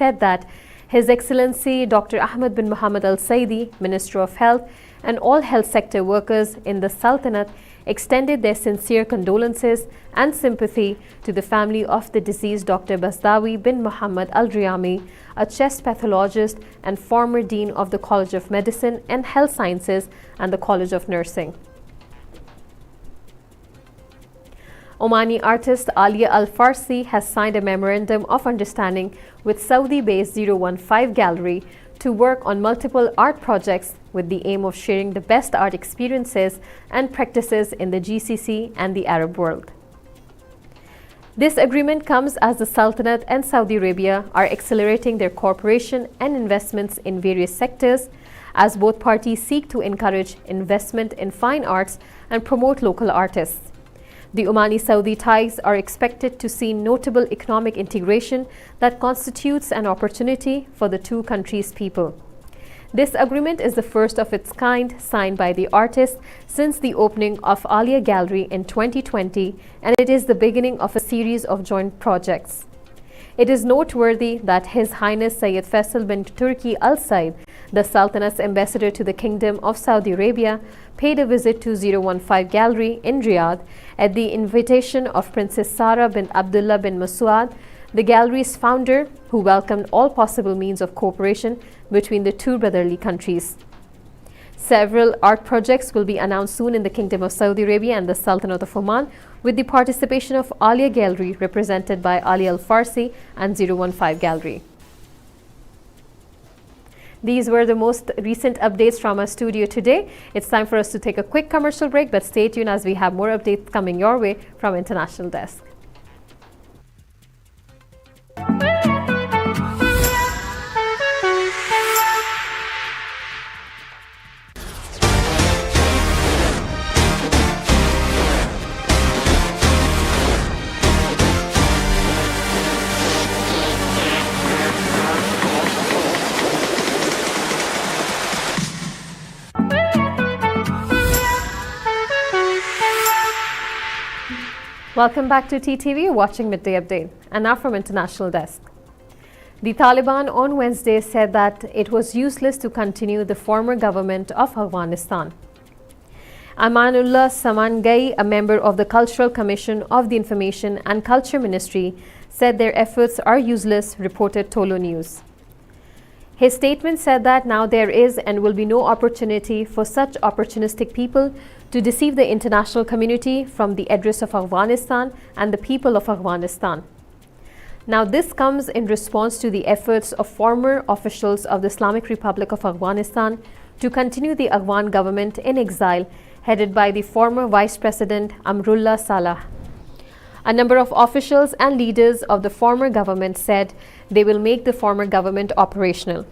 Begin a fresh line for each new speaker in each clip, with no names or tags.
said that His Excellency Dr. Ahmed bin Mohammed Al Saidi, Minister of Health, and all health sector workers in the Sultanate extended their sincere condolences and sympathy to the family of the deceased Dr. Basdawi bin Muhammad Al-Riyami, a chest pathologist and former Dean of the College of Medicine and Health Sciences and the College of Nursing. Omani artist Alia Al-Farsi has signed a memorandum of understanding with Saudi-based 015 Gallery to work on multiple art projects with the aim of sharing the best art experiences and practices in the GCC and the Arab world. This agreement comes as the Sultanate and Saudi Arabia are accelerating their cooperation and investments in various sectors, as both parties seek to encourage investment in fine arts and promote local artists. The Omani-Saudi ties are expected to see notable economic integration that constitutes an opportunity for the two countries' people. This agreement is the first of its kind signed by the artist since the opening of Alia Gallery in 2020, and it is the beginning of a series of joint projects. It is noteworthy that His Highness Sayyid Faisal bin Turki Al Said, the Sultanate's ambassador to the Kingdom of Saudi Arabia, paid a visit to 015 Gallery in Riyadh at the invitation of Princess Sarah bin Abdullah bin Masoud, the gallery's founder, who welcomed all possible means of cooperation between the two brotherly countries. Several art projects will be announced soon in the Kingdom of Saudi Arabia and the Sultanate of Oman, with the participation of Alia Gallery represented by Ali Al-Farsi and 015 Gallery. These were the most recent updates from our studio today. It's time for us to take a quick commercial break, but stay tuned as we have more updates coming your way from International Desk. Welcome back to TTV, watching Midday Update. And now from International Desk. The Taliban on Wednesday said that it was useless to continue the former government of Afghanistan. Amanullah Samangai, a member of the Cultural Commission of the Information and Culture Ministry, said their efforts are useless, reported Tolo News. His statement said that now there is and will be no opportunity for such opportunistic people to deceive the international community from the address of Afghanistan and the people of Afghanistan. Now, this comes in response to the efforts of former officials of the Islamic Republic of Afghanistan to continue the Afghan government in exile, headed by the former Vice President Amrullah Saleh. A number of officials and leaders of the former government said they will make the former government operational.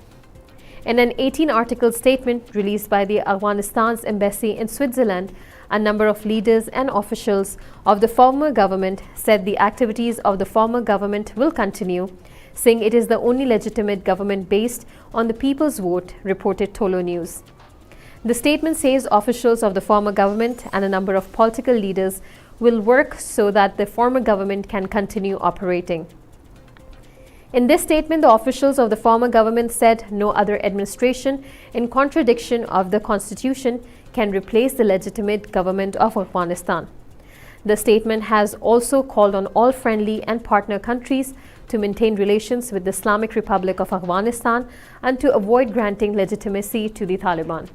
In an 18-article statement released by the Afghanistan's embassy in Switzerland, a number of leaders and officials of the former government said the activities of the former government will continue, saying it is the only legitimate government based on the people's vote, reported Tolo News. The statement says officials of the former government and a number of political leaders will work so that the former government can continue operating. In this statement, the officials of the former government said no other administration, in contradiction of the constitution, can replace the legitimate government of Afghanistan. The statement has also called on all friendly and partner countries to maintain relations with the Islamic Republic of Afghanistan and to avoid granting legitimacy to the Taliban.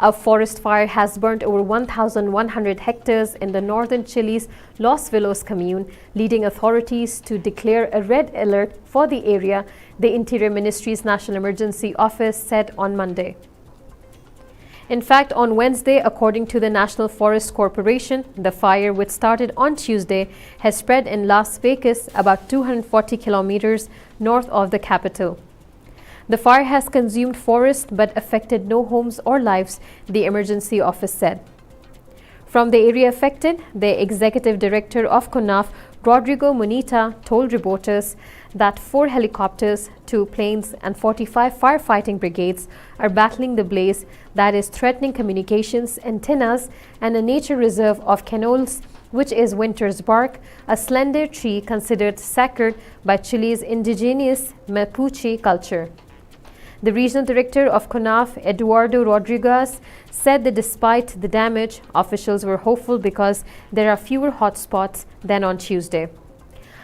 A forest fire has burnt over 1,100 hectares in the northern Chile's Los Vilos commune, leading authorities to declare a red alert for the area, the Interior Ministry's National Emergency Office said on Monday. In fact, on Wednesday, according to the National Forest Corporation, the fire, which started on Tuesday, has spread in Las Vegas, about 240 kilometers north of the capital. The fire has consumed forest but affected no homes or lives, the emergency office said. From the area affected, the executive director of CONAF, Rodrigo Munita, told reporters that 4 helicopters, 2 planes, and 45 firefighting brigades are battling the blaze that is threatening communications, antennas, and a nature reserve of Canoles which is winter's bark, a slender tree considered sacred by Chile's indigenous Mapuche culture. The regional director of CONAF, Eduardo Rodriguez, said that despite the damage, officials were hopeful because there are fewer hotspots than on Tuesday.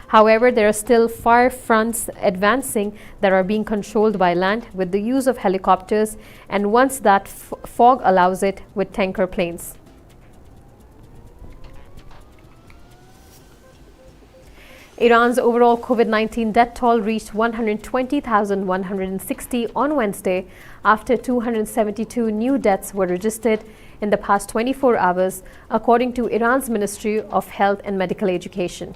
However, there are still fire fronts advancing that are being controlled by land with the use of helicopters, and once that fog allows it, with tanker planes. Iran's overall COVID-19 death toll reached 120,160 on Wednesday after 272 new deaths were registered in the past 24 hours, according to Iran's Ministry of Health and Medical Education.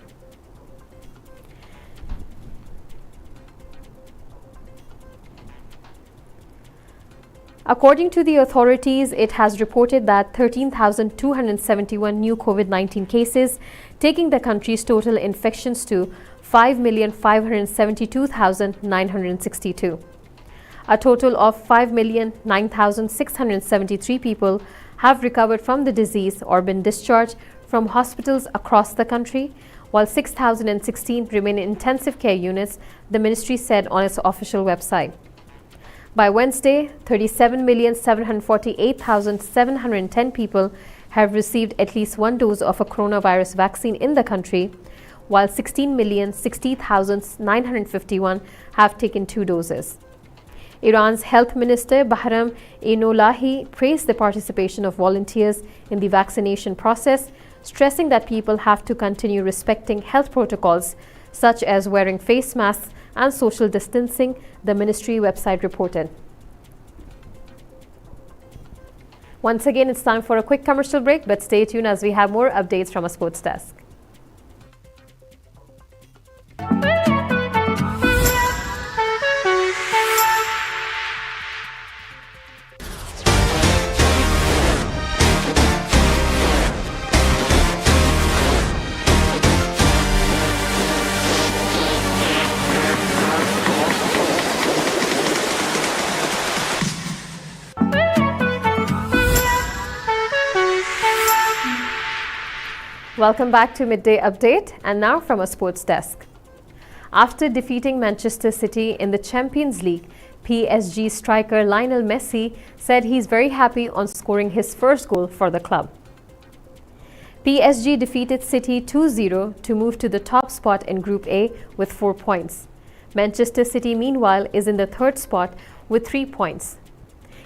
According to the authorities, it has reported that 13,271 new COVID-19 cases, taking the country's total infections to 5,572,962. A total of 5,009,673 people have recovered from the disease or been discharged from hospitals across the country, while 6,016 remain in intensive care units, the ministry said on its official website. By Wednesday, 37,748,710 people have received at least one dose of a coronavirus vaccine in the country, while 16,060,951 have taken 2 doses. Iran's Health Minister Bahram Einolahi praised the participation of volunteers in the vaccination process, stressing that people have to continue respecting health protocols such as wearing face masks and social distancing, the ministry website reported. Once again, it's time for a quick commercial break, but stay tuned as we have more updates from a sports desk. Welcome back to Midday Update, and now from a sports desk. After defeating Manchester City in the Champions League, PSG striker Lionel Messi said he's very happy on scoring his first goal for the club. PSG defeated City 2-0 to move to the top spot in Group A with 4 points. Manchester City, meanwhile, is in the third spot with 3 points.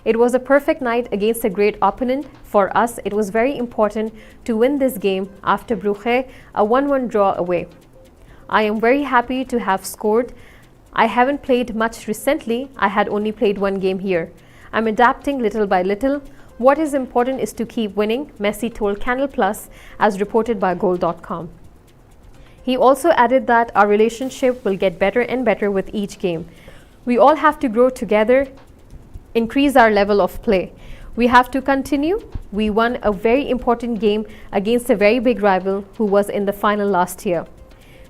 It was a perfect night against a great opponent. For us, it was very important to win this game after Brugge, a 1-1 draw away. I am very happy to have scored. I haven't played much recently. I had only played 1 game here. I'm adapting little by little. What is important is to keep winning, Messi told Canal Plus, as reported by Goal.com. He also added that our relationship will get better and better with each game. We all have to grow together, increase our level of play. We have to continue. We won a very important game against a very big rival who was in the final last year.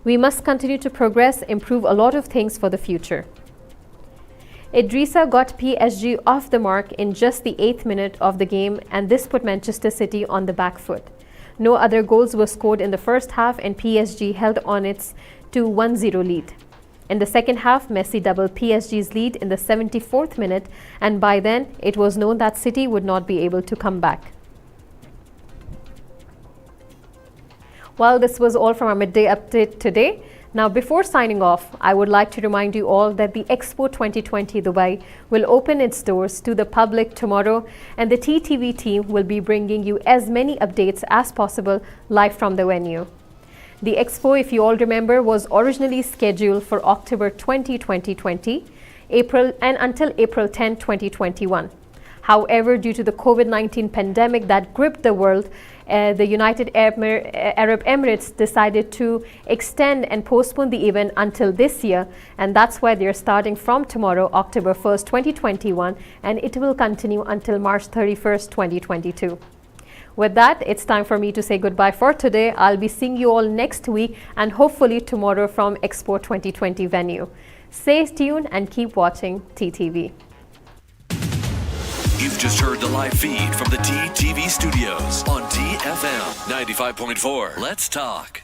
We must continue to progress, improve a lot of things for the future. Idrissa got PSG off the mark in just the 8th minute of the game, and this put Manchester City on the back foot. No other goals were scored in the first half, and PSG held on its 1-0 lead. In the second half, Messi doubled PSG's lead in the 74th minute, and by then, it was known that City would not be able to come back. Well, this was all from our midday update today. Now, before signing off, I would like to remind you all that the Expo 2020 Dubai will open its doors to the public tomorrow, and the TTV team will be bringing you as many updates as possible live from the venue. The Expo, if you all remember, was originally scheduled for October 20, 2020, until April 10, 2021. However, due to the COVID-19 pandemic that gripped the world, the United Arab Emirates decided to extend and postpone the event until this year, and that's why they're starting from tomorrow, October 1st, 2021, and it will continue until March 31st, 2022. With that, it's time for me to say goodbye for today. I'll be seeing you all next week and hopefully tomorrow from Expo 2020 venue. Stay tuned and keep watching TTV.
You've just heard the live feed from the TTV studios on TFM 95.4. Let's talk.